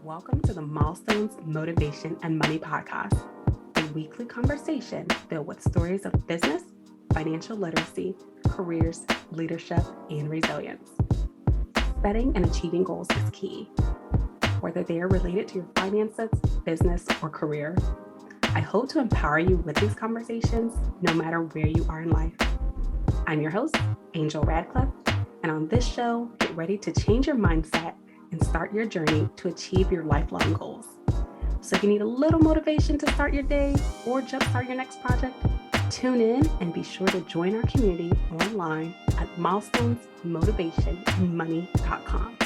Welcome to the Milestones, Motivation, and Money podcast, a weekly conversation filled with stories of business, financial literacy, careers, leadership, and resilience. Setting and achieving goals is key, whether they are related to your finances, business, or career. I hope to empower you with these conversations no matter where you are in life. I'm your host, Angel Radcliffe, and on this show, get ready to change your mindset and start your journey to achieve your lifelong goals. So if you need a little motivation to start your day or jumpstart your next project, tune in and be sure to join our community online at milestonsmotivationandmoney.com.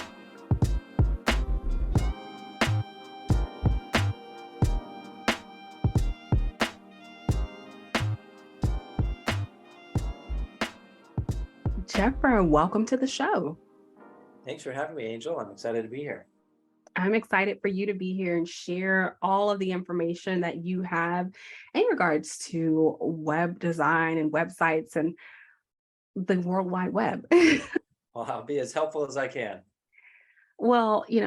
Jeffra, welcome to the show. Thanks for having me, Angel. I'm excited to be here. I'm excited for you to be here and share all of the information that you have in regards to web design and websites and the World Wide Web. Well, I'll be as helpful as I can. Well, we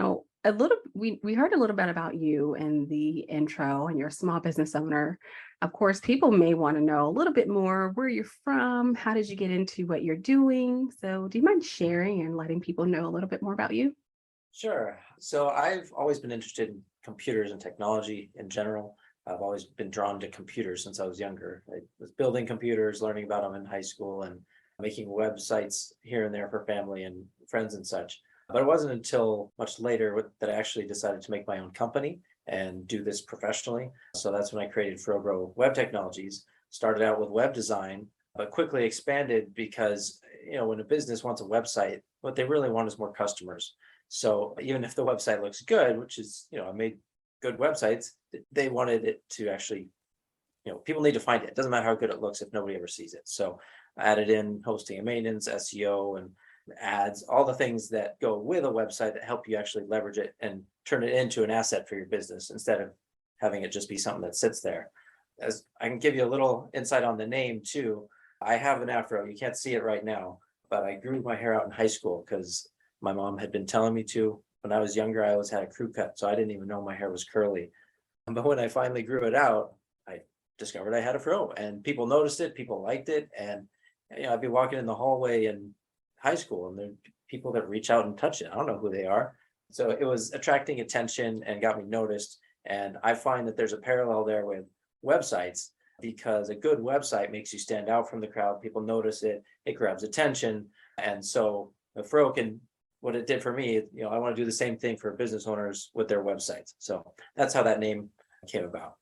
heard a little bit about you in the intro, and you're a small business owner. Of course, people may want to know a little bit more where you're from, how did you get into what you're doing? So do you mind sharing and letting people know a little bit more about you? Sure. So I've always been interested in computers and technology in general. I've always been drawn to computers since I was younger. I was building computers, learning about them in high school, and making websites here and there for family and friends and such. But it wasn't until much later that I actually decided to make my own company and do this professionally. So that's when I created Fro Bro Web Technologies. Started out with web design, but quickly expanded because, when a business wants a website, what they really want is more customers. So even if the website looks good, which is, I made good websites, they wanted it to actually, people need to find it. It doesn't matter how good it looks if nobody ever sees it. So I added in hosting and maintenance, SEO, and ads, all the things that go with a website that help you actually leverage it and turn it into an asset for your business instead of having it just be something that sits there. As I can give you a little insight on the name too, I have an afro. You can't see it right now, but I grew my hair out in high school because my mom had been telling me to. When I was younger, I always had a crew cut, so I didn't even know my hair was curly. But when I finally grew it out, I discovered I had a fro, and people noticed it, people liked it, and I'd be walking in the hallway in high school, and there are people that reach out and touch it. I don't know who they are. So it was attracting attention and got me noticed. And I find that there's a parallel there with websites, because a good website makes you stand out from the crowd. People notice it, it grabs attention. And so the fro can, what it did for me, I want to do the same thing for business owners with their websites. So that's how that name came about.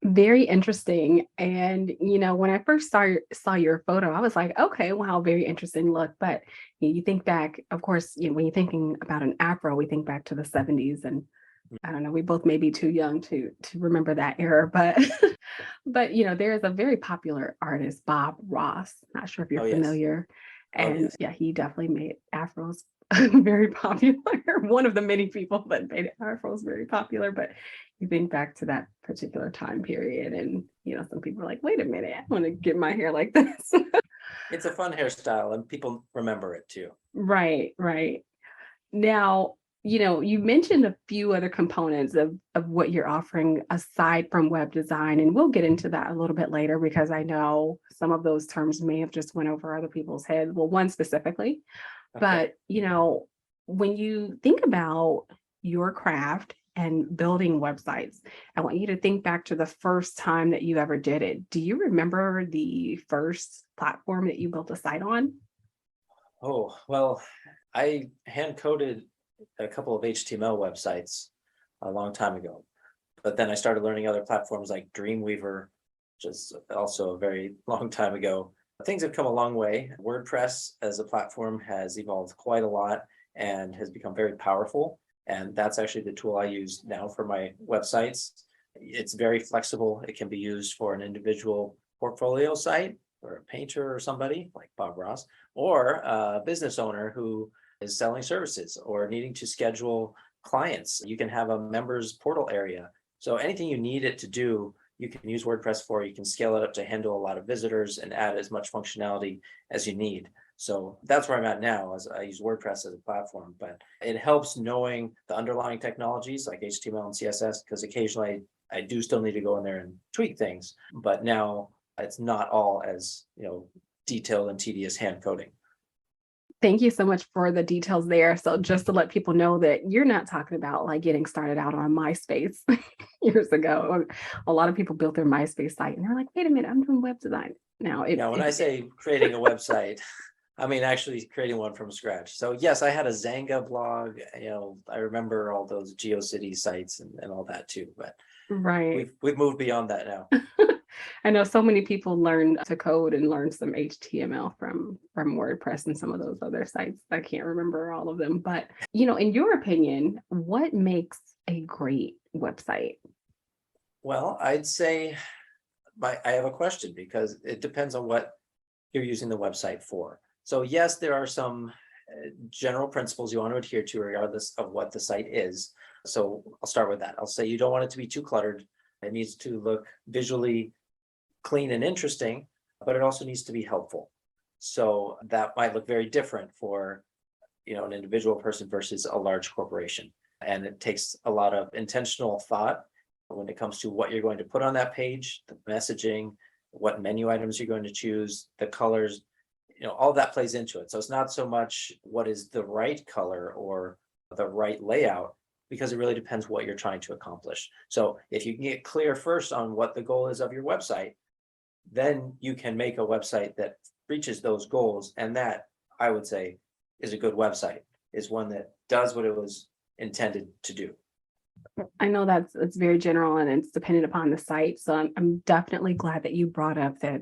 Very interesting. And, when I first saw your photo, I was like, okay, wow, very interesting look. But you think back, of course, when you're thinking about an afro, we think back to the 70s. And I don't know, we both may be too young to remember that era. But, but there is a very popular artist, Bob Ross. Not sure if you're familiar. And yeah, he definitely made afros very popular. One of the many people that made afros very popular. But you think back to that particular time period, and some people are like, wait a minute, I want to get my hair like this. It's a fun hairstyle, and people remember it too. Right. Now, you mentioned a few other components of what you're offering aside from web design, and we'll get into that a little bit later, because I know some of those terms may have just went over other people's heads. Well, one specifically, but when you think about your craft and building websites, I want you to think back to the first time that you ever did it. Do you remember the first platform that you built a site on? Oh, well, I hand coded a couple of HTML websites a long time ago, but then I started learning other platforms like Dreamweaver, which is also a very long time ago. Things have come a long way. WordPress as a platform has evolved quite a lot and has become very powerful. And that's actually the tool I use now for my websites. It's very flexible. It can be used for an individual portfolio site or a painter or somebody like Bob Ross, or a business owner who is selling services or needing to schedule clients. You can have a members portal area. So anything you need it to do, you can use WordPress for. You can scale it up to handle a lot of visitors and add as much functionality as you need. So that's where I'm at now, as I use WordPress as a platform, but it helps knowing the underlying technologies like HTML and CSS, because occasionally I do still need to go in there and tweak things, but now it's not all as, detailed and tedious hand coding. Thank you so much for the details there. So just to let people know that you're not talking about like getting started out on MySpace years ago. A lot of people built their MySpace site and they're like, wait a minute, I'm doing web design. Now Now, when I say creating a website, I mean actually creating one from scratch. So yes, I had a Zanga blog. I remember all those GeoCities sites and all that too. But right. we've moved beyond that now. I know so many people learned to code and learn some HTML from WordPress and some of those other sites. I can't remember all of them, but in your opinion, what makes a great website? Well, I'd say I have a question, because it depends on what you're using the website for. So yes, there are some general principles you want to adhere to regardless of what the site is. So I'll start with that. I'll say you don't want it to be too cluttered. It needs to look visually clean and interesting, but it also needs to be helpful. So that might look very different for an individual person versus a large corporation. And it takes a lot of intentional thought when it comes to what you're going to put on that page, the messaging, what menu items you're going to choose, the colors, all that plays into it. So it's not so much what is the right color or the right layout, because it really depends what you're trying to accomplish. So if you can get clear first on what the goal is of your website, then you can make a website that reaches those goals. And that, I would say, is a good website, is one that does what it was intended to do. I know it's very general and it's dependent upon the site. So I'm definitely glad that you brought up that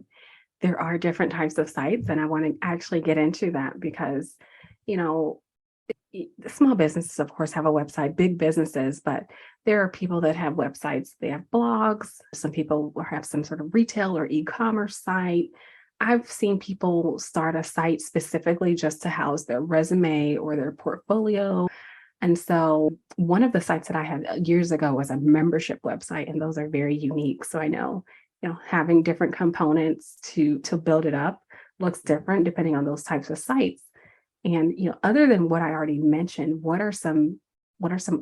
there are different types of sites. And I want to actually get into that because, the small businesses, of course, have a website, big businesses, but there are people that have websites, they have blogs. Some people have some sort of retail or e-commerce site. I've seen people start a site specifically just to house their resume or their portfolio. And so one of the sites that I had years ago was a membership website, and those are very unique. So I know, having different components to build it up looks different depending on those types of sites. And other than what I already mentioned, what are some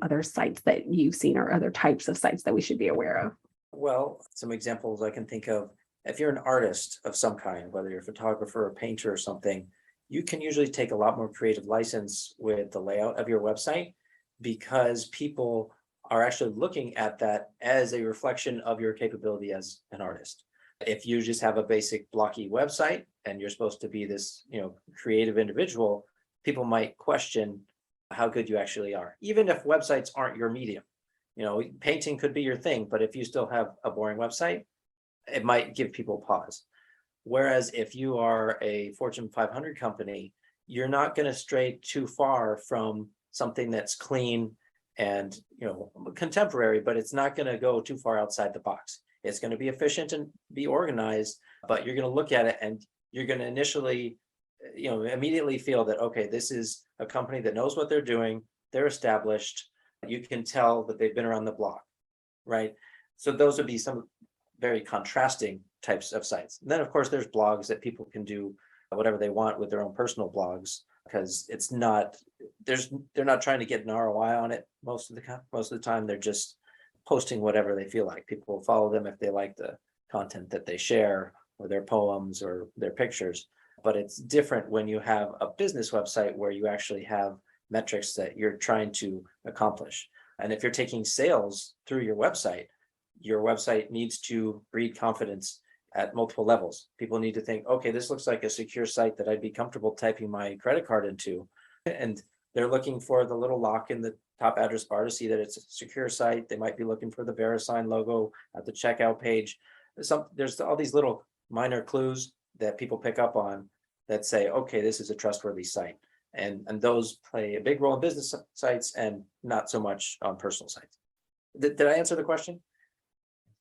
other sites that you've seen or other types of sites that we should be aware of? Well, some examples I can think of. If you're an artist of some kind, whether you're a photographer or painter or something, you can usually take a lot more creative license with the layout of your website, because people are actually looking at that as a reflection of your capability as an artist. If you just have a basic blocky website and you're supposed to be this, creative individual, people might question how good you actually are, even if websites aren't your medium. Painting could be your thing, but if you still have a boring website, it might give people pause. Whereas if you are a Fortune 500 company, you're not going to stray too far from something that's clean and contemporary, but it's not going to go too far outside the box. It's going to be efficient and be organized, but you're going to look at it and you're going to initially, immediately feel that, okay, this is a company that knows what they're doing. They're established. You can tell that they've been around the block, right? So those would be some very contrasting types of sites. And then, of course, there's blogs that people can do whatever they want with their own personal blogs, because they're not trying to get an ROI on it most of the time. They're just posting whatever they feel like. People will follow them if they like the content that they share, or their poems or their pictures. But it's different when you have a business website where you actually have metrics that you're trying to accomplish. And if you're taking sales through your website needs to breed confidence at multiple levels. People need to think, okay, this looks like a secure site that I'd be comfortable typing my credit card into. And they're looking for the little lock in the top address bar to see that it's a secure site. They might be looking for the VeriSign logo at the checkout page. There's all these little minor clues that people pick up on that say, okay, this is a trustworthy site. And those play a big role in business sites and not so much on personal sites. Did I answer the question?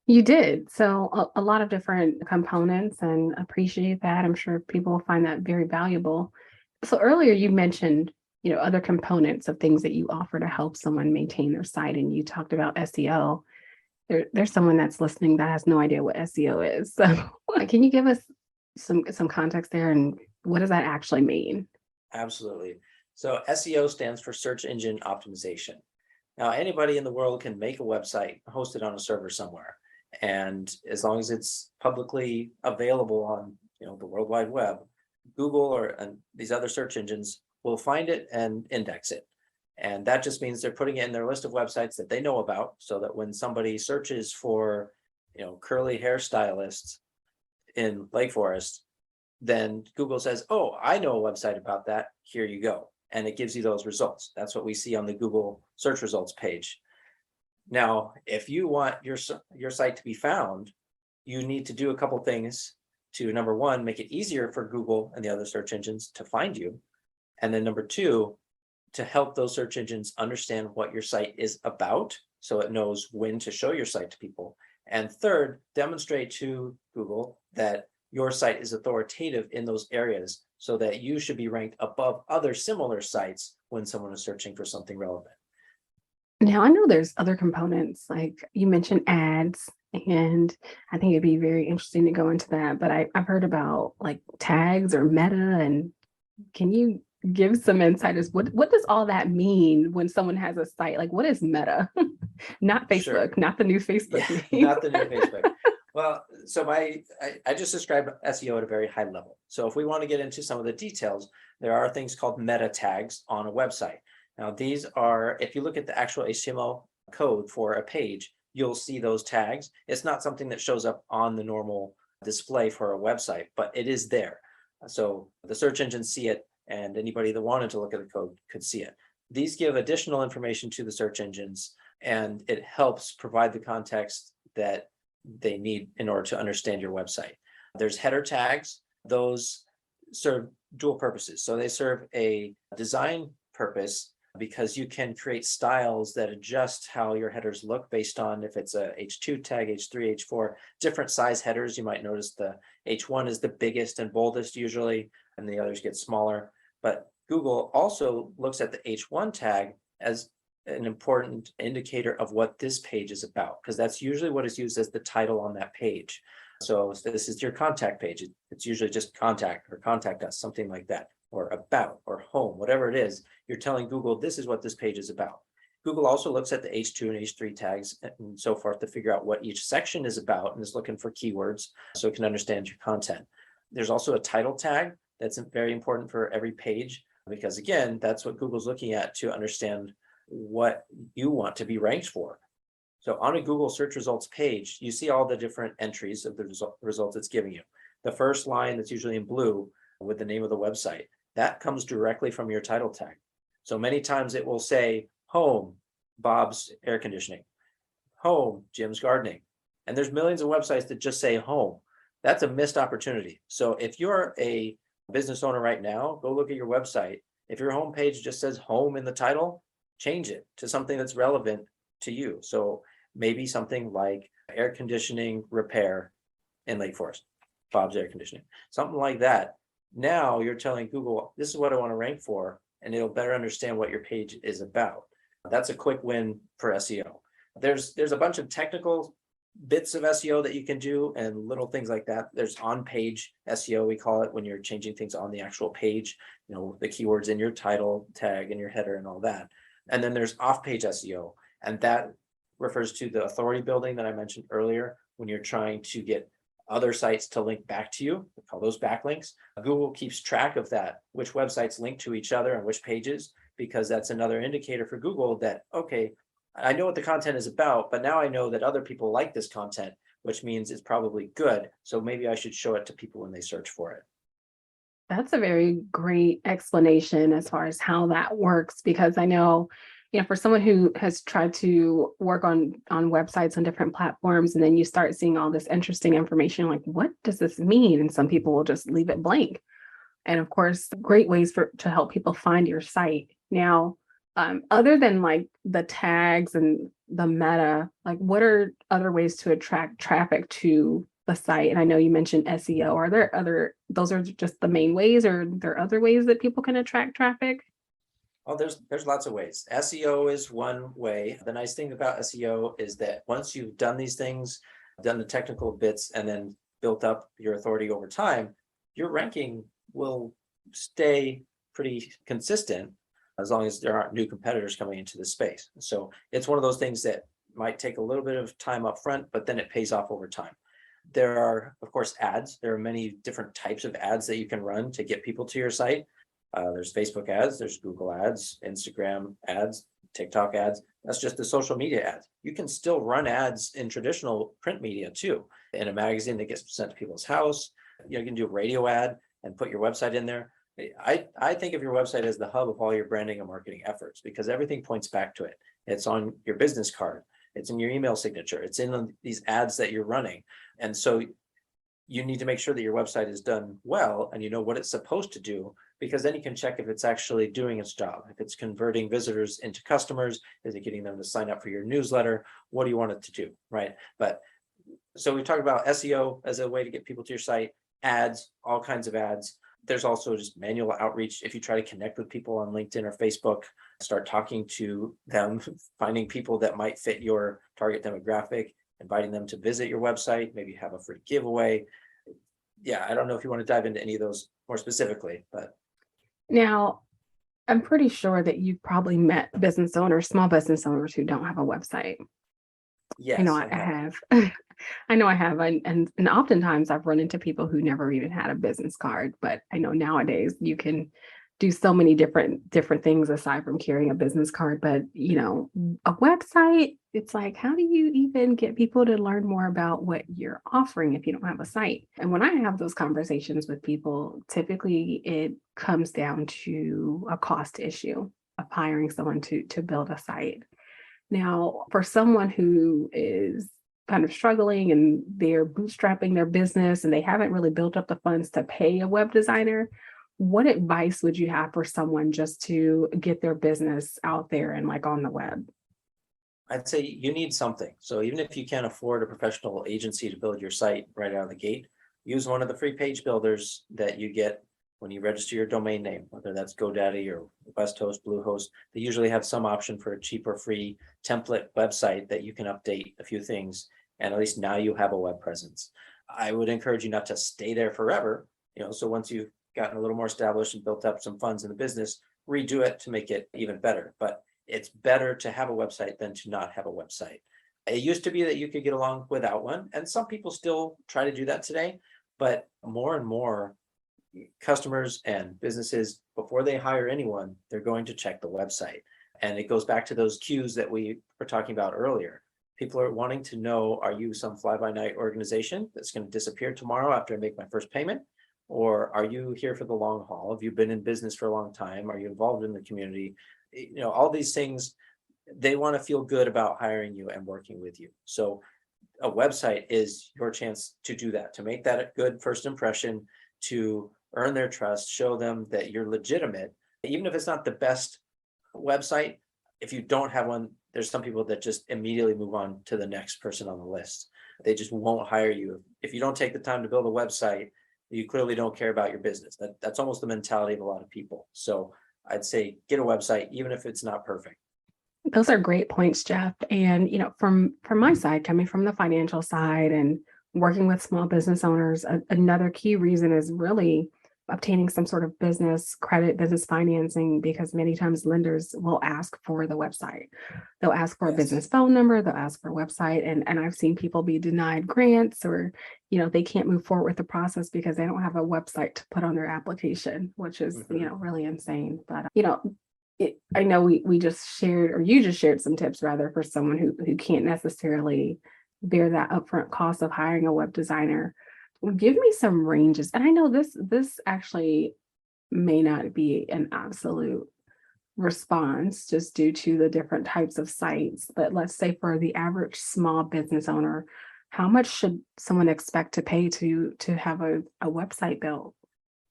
You did. So a lot of different components, and appreciate that. I'm sure people will find that very valuable. So earlier you mentioned, other components of things that you offer to help someone maintain their site, and you talked about SEO. There's someone that's listening that has no idea what SEO is. So can you give us some context there and what does that actually mean? Absolutely. So SEO stands for search engine optimization. Now, anybody in the world can make a website, host it on a server somewhere. And as long as it's publicly available on, the World Wide Web, Google and these other search engines will find it and index it. And that just means they're putting it in their list of websites that they know about, so that when somebody searches for, curly hairstylists in Lake Forest, then Google says, "Oh, I know a website about that. Here you go." And it gives you those results. That's what we see on the Google search results page. Now, if you want your site to be found, you need to do a couple things to, number one, make it easier for Google and the other search engines to find you. And then number two, to help those search engines understand what your site is about, so it knows when to show your site to people. And third, demonstrate to Google that your site is authoritative in those areas, so that you should be ranked above other similar sites when someone is searching for something relevant. Now, I know there's other components, like you mentioned ads, and I think it'd be very interesting to go into that. But I've heard about like tags or meta, and can you give some insight as what does all that mean when someone has a site? Like, what is meta? Not Sure. Facebook, not the new Yeah, Facebook name. not the new Facebook. Well, so I just described SEO at a very high level. So if we want to get into some of the details, there are things called meta tags on a website. Now, these are, if you look at the actual HTML code for a page, you'll see those tags. It's not something that shows up on the normal display for a website, but it is there. So the search engines see it, and anybody that wanted to look at the code could see it. These give additional information to the search engines, and it helps provide the context that they need in order to understand your website. There's header tags. Those serve dual purposes. So they serve a design purpose, because you can create styles that adjust how your headers look based on if it's a H2 tag, H3, H4, different size headers. You might notice the H1 is the biggest and boldest usually, and the others get smaller. But Google also looks at the H1 tag as an important indicator of what this page is about, because that's usually what is used as the title on that page. So this is your contact page. It's usually just contact or contact us, something like that, or about or home, whatever it is. You're telling Google this is what this page is about. Google also looks at the H2 and H3 tags and so forth to figure out what each section is about, and is looking for keywords so it can understand your content. There's also a title tag that's very important for every page, because again, that's what Google's looking at to understand what you want to be ranked for. So on a Google search results page, you see all the different entries of the results it's giving you. The first line that's usually in blue with the name of the website, that comes directly from your title tag. So many times it will say home, Bob's air conditioning, home, Jim's gardening. And there's millions of websites that just say home. That's a missed opportunity. So if you're a business owner right now, go look at your website. If your homepage just says home in the title, change it to something that's relevant to you. So maybe something like air conditioning repair in Lake Forest, Bob's air conditioning, something like that. Now you're telling Google, this is what I want to rank for, and it'll better understand what your page is about. That's a quick win for SEO. There's a bunch of technical bits of SEO that you can do and little things like that. There's on-page SEO, we call it, when you're changing things on the actual page, the keywords in your title tag and your header and all that. And then there's off-page SEO, and that refers to the authority building that I mentioned earlier, when you're trying to get other sites to link back to you. We call those backlinks. Google keeps track of that, which websites link to each other and which pages, because that's another indicator for Google that, okay, I know what the content is about, but now I know that other people like this content, which means it's probably good. So maybe I should show it to people when they search for it. That's a very great explanation as far as how that works, because I know, for someone who has tried to work on websites on different platforms, and then you start seeing all this interesting information, like, what does this mean? And some people will just leave it blank. And of course, great ways to help people find your site. Now, other than like the tags and the meta, like what are other ways to attract traffic to the site? And I know you mentioned SEO. Are there those are just the main ways, or are there other ways that people can attract traffic? Oh, there's lots of ways. SEO is one way. The nice thing about SEO is that once you've done these things, done the technical bits, and then built up your authority over time, your ranking will stay pretty consistent as long as there aren't new competitors coming into the space. So it's one of those things that might take a little bit of time up front, but then it pays off over time. There are, of course, ads. There are many different types of ads that you can run to get people to your site. There's Facebook ads, there's Google ads, Instagram ads, TikTok ads. That's just the social media ads. You can still run ads in traditional print media too, in a magazine that gets sent to people's house. You can do a radio ad and put your website in there. I think of your website as the hub of all your branding and marketing efforts because everything points back to it. It's on your business card. It's in your email signature. It's in these ads that you're running. And so you need to make sure that your website is done well and you know what it's supposed to do, because then you can check if it's actually doing its job. If it's converting visitors into customers, is it getting them to sign up for your newsletter? What do you want it to do, right? But so we talked about SEO as a way to get people to your site, ads, all kinds of ads. There's also just manual outreach. If you try to connect with people on LinkedIn or Facebook, start talking to them, finding people that might fit your target demographic, inviting them to visit your website, maybe have a free giveaway. Yeah, I don't know if you want to dive into any of those more specifically, but Now, I'm pretty sure that you've probably met business owners, small business owners who don't have a website. I know yes, I I have. have. I know I have. And oftentimes I've run into people who never even had a business card. But I know nowadays you can do so many different things aside from carrying a business card. But a website, it's like, how do you even get people to learn more about what you're offering if you don't have a site? And when I have those conversations with people, typically it comes down to a cost issue of hiring someone to build a site. Now, for someone who is kind of struggling and they're bootstrapping their business and they haven't really built up the funds to pay a web designer, what advice would you have for someone just to get their business out there and like on the web? I'd say you need something. So even if you can't afford a professional agency to build your site right out of the gate, use one of the free page builders that you get when you register your domain name, whether that's GoDaddy or WestHost, Bluehost. They usually have some option for a cheap or free template website that you can update a few things, and at least now you have a web presence. I would encourage you not to stay there forever. So once you've gotten a little more established and built up some funds in the business, redo it to make it even better. But it's better to have a website than to not have a website. It used to be that you could get along without one, and some people still try to do that today, but more and more customers and businesses, before they hire anyone, they're going to check the website. And it goes back to those cues that we were talking about earlier. People are wanting to know, are you some fly-by-night organization that's going to disappear tomorrow after I make my first payment? Or are you here for the long haul? Have you been in business for a long time? Are you involved in the community? All these things, they want to feel good about hiring you and working with you. So a website is your chance to do that, to make that a good first impression, to earn their trust, show them that you're legitimate. Even if it's not the best website, if you don't have one, there's some people that just immediately move on to the next person on the list. They just won't hire you. If you don't take the time to build a website, you clearly don't care about your business. That's almost the mentality of a lot of people. So I'd say get a website, even if it's not perfect. Those are great points, Jeff. And from my side, coming from the financial side and working with small business owners, another key reason is really obtaining some sort of business credit, business financing, because many times lenders will ask for the website. They'll ask for a Yes. business phone number, they'll ask for a website. And I've seen people be denied grants or, they can't move forward with the process because they don't have a website to put on their application, which is, Mhm. really insane. But, I know we just shared, or you just shared some tips rather for someone who can't necessarily bear that upfront cost of hiring a web designer. Give me some ranges. And I know this actually may not be an absolute response just due to the different types of sites, but let's say for the average small business owner, how much should someone expect to pay to have a website built?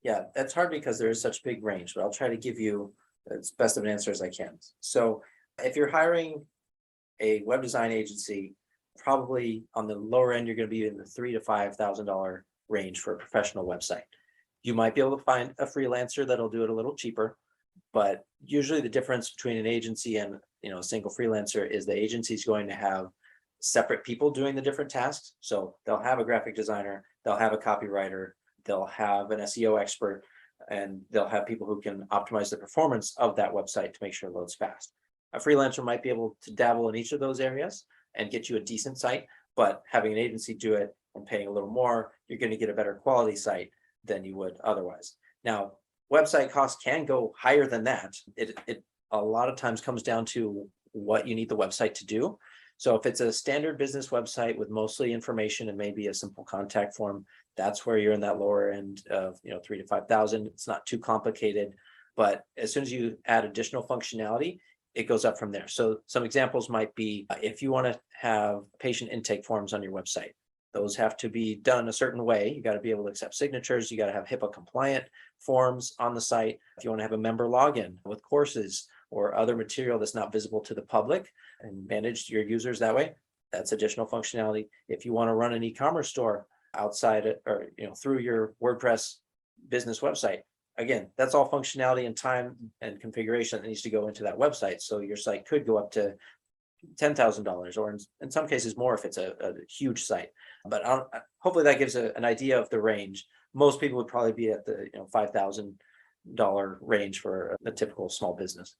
Yeah, that's hard because there is such big range, but I'll try to give you as best of an answer as I can. So if you're hiring a web design agency, probably on the lower end, you're going to be in the $3,000 to $5,000 range for a professional website. You might be able to find a freelancer that'll do it a little cheaper, but usually the difference between an agency and a single freelancer is the agency is going to have separate people doing the different tasks. So they'll have a graphic designer, they'll have a copywriter, they'll have an SEO expert. and they'll have people who can optimize the performance of that website to make sure it loads fast. A freelancer might be able to dabble in each of those areas and get you a decent site, but having an agency do it and paying a little more, you're going to get a better quality site than you would otherwise. Now, website costs can go higher than that. It a lot of times comes down to what you need the website to do. So if it's a standard business website with mostly information and maybe a simple contact form, that's where you're in that lower end of 3,000 to 5,000. It's not too complicated, but as soon as you add additional functionality, it goes up from there. So some examples might be if you want to have patient intake forms on your website, those have to be done a certain way. You got to be able to accept signatures. You got to have HIPAA compliant forms on the site. If you want to have a member login with courses or other material that's not visible to the public and manage your users that way, that's additional functionality. If you want to run an e-commerce store outside it or through your WordPress business website, again, that's all functionality and time and configuration that needs to go into that website. So your site could go up to $10,000 or in some cases more if it's a huge site. But hopefully that gives an idea of the range. Most people would probably be at the $5,000 range for a typical small business.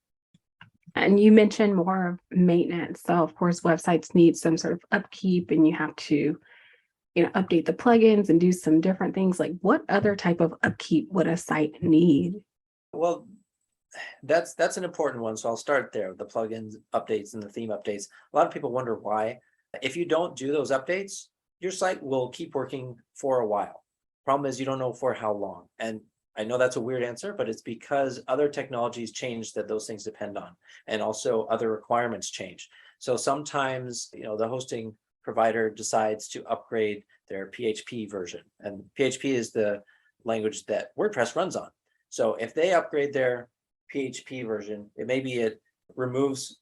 And you mentioned more of maintenance. So of course, websites need some sort of upkeep and you have to, update the plugins and do some different things. Like what other type of upkeep would a site need? Well, that's an important one. So I'll start there. The plugins updates and the theme updates. A lot of people wonder why. If you don't do those updates, your site will keep working for a while. Problem is you don't know for how long. And I know that's a weird answer, but it's because other technologies change that those things depend on. And also other requirements change. So sometimes, the hosting provider decides to upgrade their PHP version. And PHP is the language that WordPress runs on. So if they upgrade their PHP version, it removes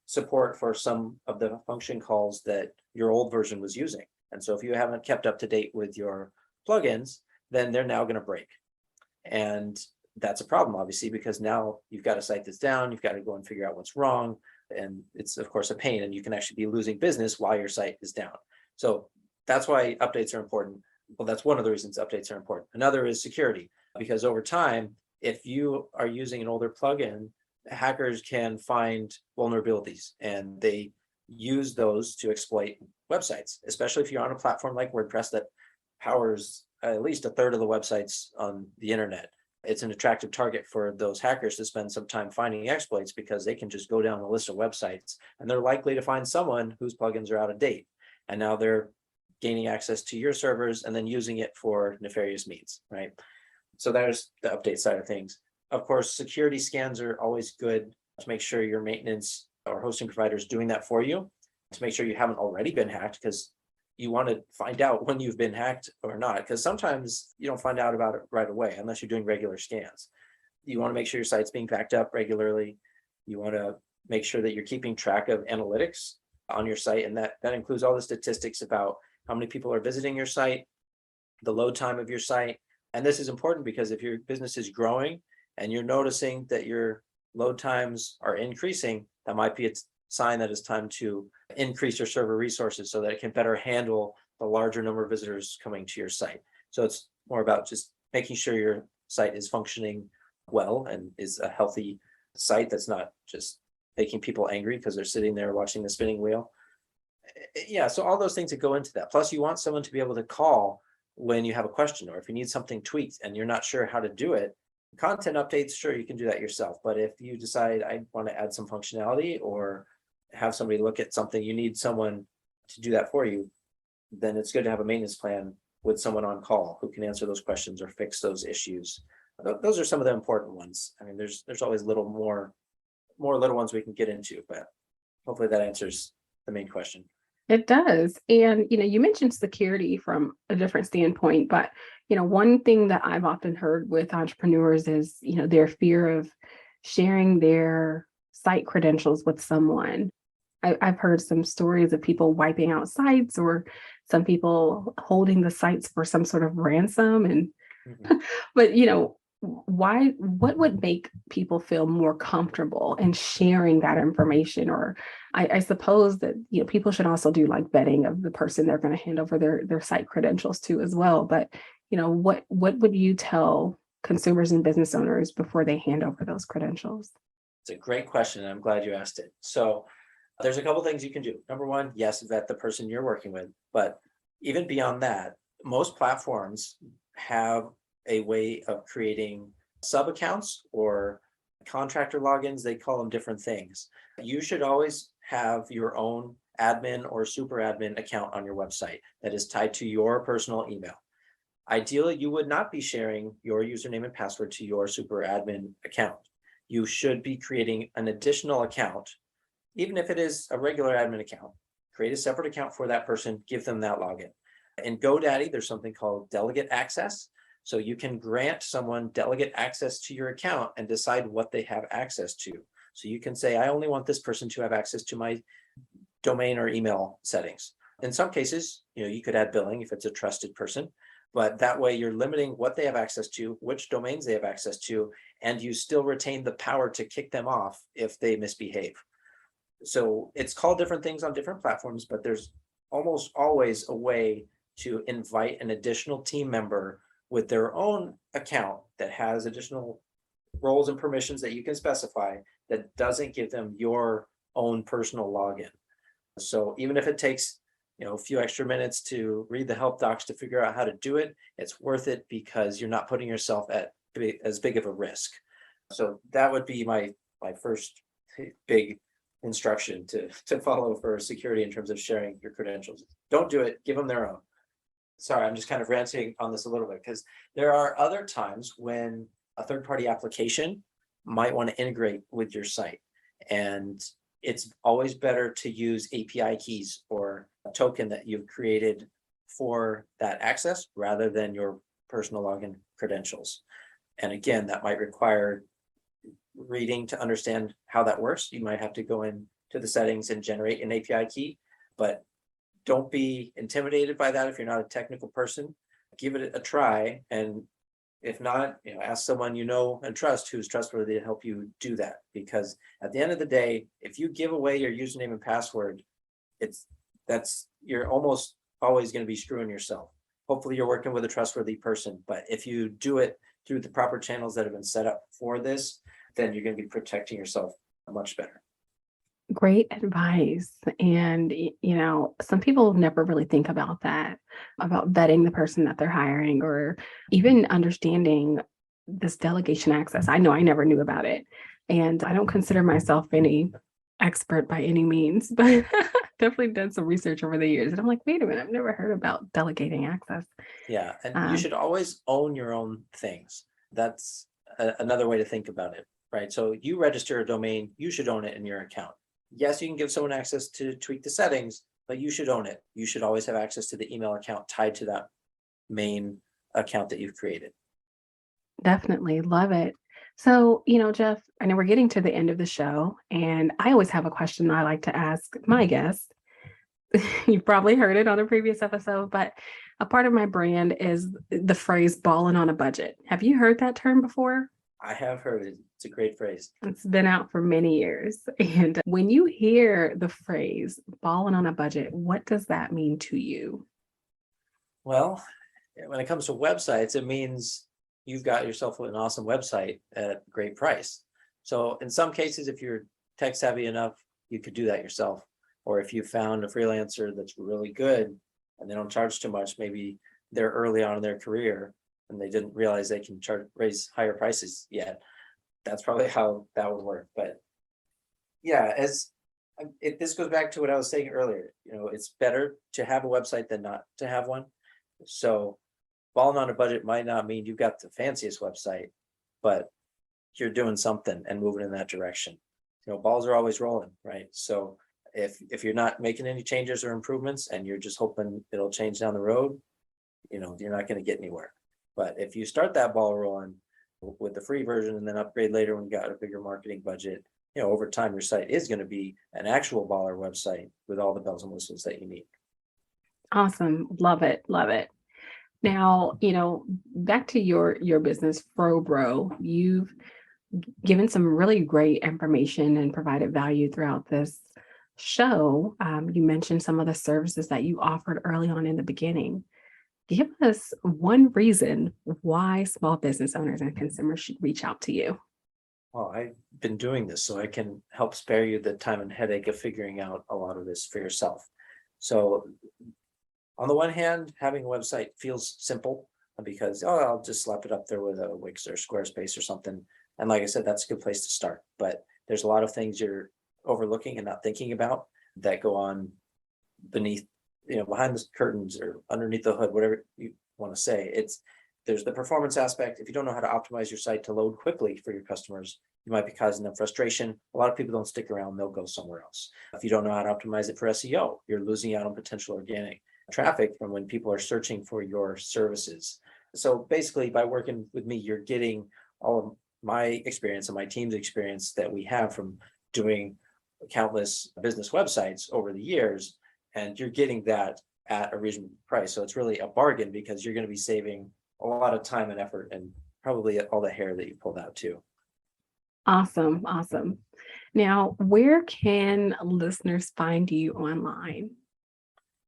support for some of the function calls that your old version was using. And so if you haven't kept up to date with your plugins, then they're now going to break. And that's a problem, obviously, because now you've got a site that's down, you've got to go and figure out what's wrong. And it's, of course, a pain, and you can actually be losing business while your site is down. So that's why updates are important. Well, that's one of the reasons updates are important. Another is security, because over time, if you are using an older plugin, hackers can find vulnerabilities and they use those to exploit websites, especially if you're on a platform like WordPress that powers at least a third of the websites on the internet. It's an attractive target for those hackers to spend some time finding exploits because they can just go down the list of websites and they're likely to find someone whose plugins are out of date. And now they're gaining access to your servers and then using it for nefarious means, right? So there's the update side of things. Of course, security scans are always good to make sure your maintenance or hosting provider is doing that for you, to make sure you haven't already been hacked, because you want to find out when you've been hacked or not, because sometimes you don't find out about it right away unless you're doing regular scans. You want to make sure your site's being backed up regularly. You want to make sure that you're keeping track of analytics on your site, and that includes all the statistics about how many people are visiting your site, the load time of your site. And this is important because if your business is growing and you're noticing that your load times are increasing, that might be a sign that it's time to increase your server resources so that it can better handle the larger number of visitors coming to your site. So it's more about just making sure your site is functioning well and is a healthy site that's not just making people angry because they're sitting there watching the spinning wheel. Yeah, so all those things that go into that. Plus, you want someone to be able to call when you have a question or if you need something tweaked and you're not sure how to do it. Content updates, sure, you can do that yourself. But if you decide I want to add some functionality or have somebody look at something, you need someone to do that for you, then it's good to have a maintenance plan with someone on call who can answer those questions or fix those issues. Those are some of the important ones. I mean, there's always more little ones we can get into, but hopefully that answers the main question. It does. And, you mentioned security from a different standpoint, but, one thing that I've often heard with entrepreneurs is, their fear of sharing their site credentials with someone. I've heard some stories of people wiping out sites or some people holding the sites for some sort of ransom. And, but, what would make people feel more comfortable in sharing that information? Or I suppose that, people should also do like vetting of the person they're going to hand over their site credentials to as well. But, what would you tell consumers and business owners before they hand over those credentials? It's a great question, and I'm glad you asked it. So there's a couple things you can do. Number one, yes, vet the person you're working with, but even beyond that, most platforms have a way of creating sub accounts or contractor logins. They call them different things. You should always have your own admin or super admin account on your website that is tied to your personal email. Ideally, you would not be sharing your username and password to your super admin account. You should be creating an additional account, even if it is a regular admin account. Create a separate account for that person, give them that login. In GoDaddy, there's something called delegate access. So you can grant someone delegate access to your account and decide what they have access to. So you can say, I only want this person to have access to my domain or email settings. In some cases, you could add billing if it's a trusted person, but that way you're limiting what they have access to, which domains they have access to, and you still retain the power to kick them off if they misbehave. So it's called different things on different platforms, but there's almost always a way to invite an additional team member with their own account that has additional roles and permissions that you can specify that doesn't give them your own personal login. So even if it takes a few extra minutes to read the help docs to figure out how to do it, it's worth it because you're not putting yourself at as big of a risk. So that would be my first big instruction to follow for security in terms of sharing your credentials. Don't do it, give them their own. Sorry, I'm just kind of ranting on this a little bit because there are other times when a third-party application might want to integrate with your site. And it's always better to use API keys or a token that you've created for that access rather than your personal login credentials. And again, that might require reading to understand how that works. You might have to go into the settings and generate an API key, but don't be intimidated by that if you're not a technical person. Give it a try, and if not, ask someone and trust who's trustworthy to help you do that. Because at the end of the day, if you give away your username and password, you're almost always going to be screwing yourself. Hopefully you're working with a trustworthy person, but if you do it through the proper channels that have been set up for this, then you're going to be protecting yourself much better. Great advice. And, some people never really think about that, about vetting the person that they're hiring or even understanding this delegation access. I know I never knew about it. And I don't consider myself any expert by any means, but definitely done some research over the years. And I'm like, wait a minute, I've never heard about delegating access. Yeah. And you should always own your own things. That's another way to think about it, right? So you register a domain, you should own it in your account. Yes, you can give someone access to tweak the settings, but you should own it. You should always have access to the email account tied to that main account that you've created. Definitely love it. So, Jeff, I know we're getting to the end of the show, and I always have a question I like to ask my guests. You've probably heard it on a previous episode, but a part of my brand is the phrase balling on a budget. Have you heard that term before? I have heard it. It's a great phrase. It's been out for many years. And when you hear the phrase balling on a budget, what does that mean to you? Well, when it comes to websites, it means you've got yourself an awesome website at a great price. So in some cases, if you're tech savvy enough, you could do that yourself. Or if you found a freelancer that's really good and they don't charge too much, maybe they're early on in their career and they didn't realize they can raise higher prices yet. That's probably how that would work. But yeah, this goes back to what I was saying earlier. It's better to have a website than not to have one. So balling on a budget might not mean you've got the fanciest website, but you're doing something and moving in that direction. Balls are always rolling, right? So if you're not making any changes or improvements and you're just hoping it'll change down the road, you're not going to get anywhere. But if you start that ball rolling with the free version and then upgrade later when you got a bigger marketing budget, over time your site is going to be an actual baller website with all the bells and whistles that you need. Awesome. Love it. Love it. Now, back to your business, Fro Bro, you've given some really great information and provided value throughout this show. You mentioned some of the services that you offered early on in the beginning. Give us one reason why small business owners and consumers should reach out to you. Well, I've been doing this so I can help spare you the time and headache of figuring out a lot of this for yourself. So, on the one hand, having a website feels simple because, oh, I'll just slap it up there with a Wix or Squarespace or something. And like I said, that's a good place to start. But there's a lot of things you're overlooking and not thinking about that go on beneath, behind the curtains or underneath the hood, whatever you want to say. There's the performance aspect. If you don't know how to optimize your site to load quickly for your customers, you might be causing them frustration. A lot of people don't stick around, they'll go somewhere else. If you don't know how to optimize it for SEO, you're losing out on potential organic traffic from when people are searching for your services. So basically, by working with me, you're getting all of my experience and my team's experience that we have from doing countless business websites over the years, and you're getting that at a reasonable price. So it's really a bargain because you're going to be saving a lot of time and effort and probably all the hair that you pulled out too. Awesome. Awesome. Now, where can listeners find you online?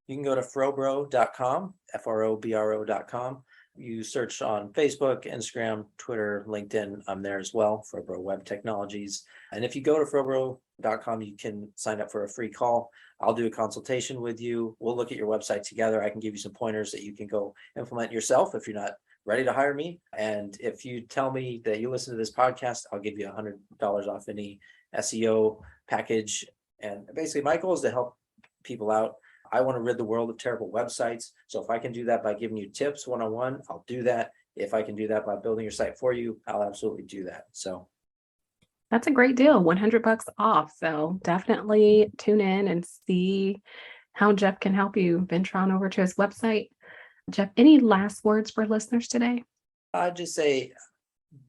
You can go to frobro.com, FROBRO.com. You search on Facebook, Instagram, Twitter, LinkedIn. I'm there as well, Fro Bro Web Technologies. And if you go to frobro.com, you can sign up for a free call. I'll do a consultation with you. We'll look at your website together. I can give you some pointers that you can go implement yourself if you're not ready to hire me. And if you tell me that you listen to this podcast, I'll give you $100 off any SEO package. And basically, my goal is to help people out. I want to rid the world of terrible websites. So if I can do that by giving you tips one-on-one, I'll do that. If I can do that by building your site for you, I'll absolutely do that. So That's a great deal, $100 off. So definitely tune in and see how Jeff can help you. Venture on over to his website. Jeff, any last words for listeners today? I'd just say,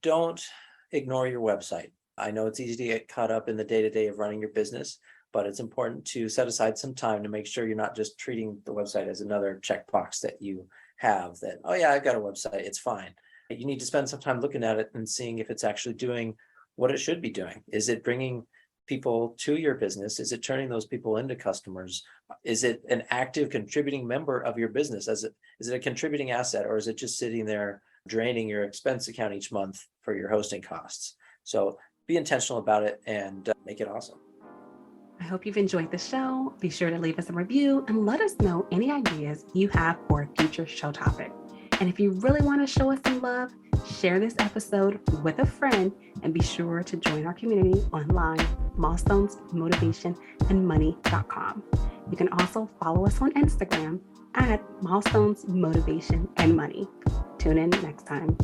don't ignore your website. I know it's easy to get caught up in the day-to-day of running your business, but it's important to set aside some time to make sure you're not just treating the website as another checkbox that you have that, oh yeah, I've got a website, it's fine. You need to spend some time looking at it and seeing if it's actually doing what it should be doing. Is it bringing people to your business? Is it turning those people into customers? Is it an active contributing member of your business? Is it a contributing asset, or is it just sitting there draining your expense account each month for your hosting costs? So be intentional about it and make it awesome. I hope you've enjoyed the show. Be sure to leave us a review and let us know any ideas you have for a future show topic. And if you really want to show us some love, share this episode with a friend and be sure to join our community online, milestonesmotivationandmoney.com. You can also follow us on Instagram at milestonesmotivationandmoney. Tune in next time.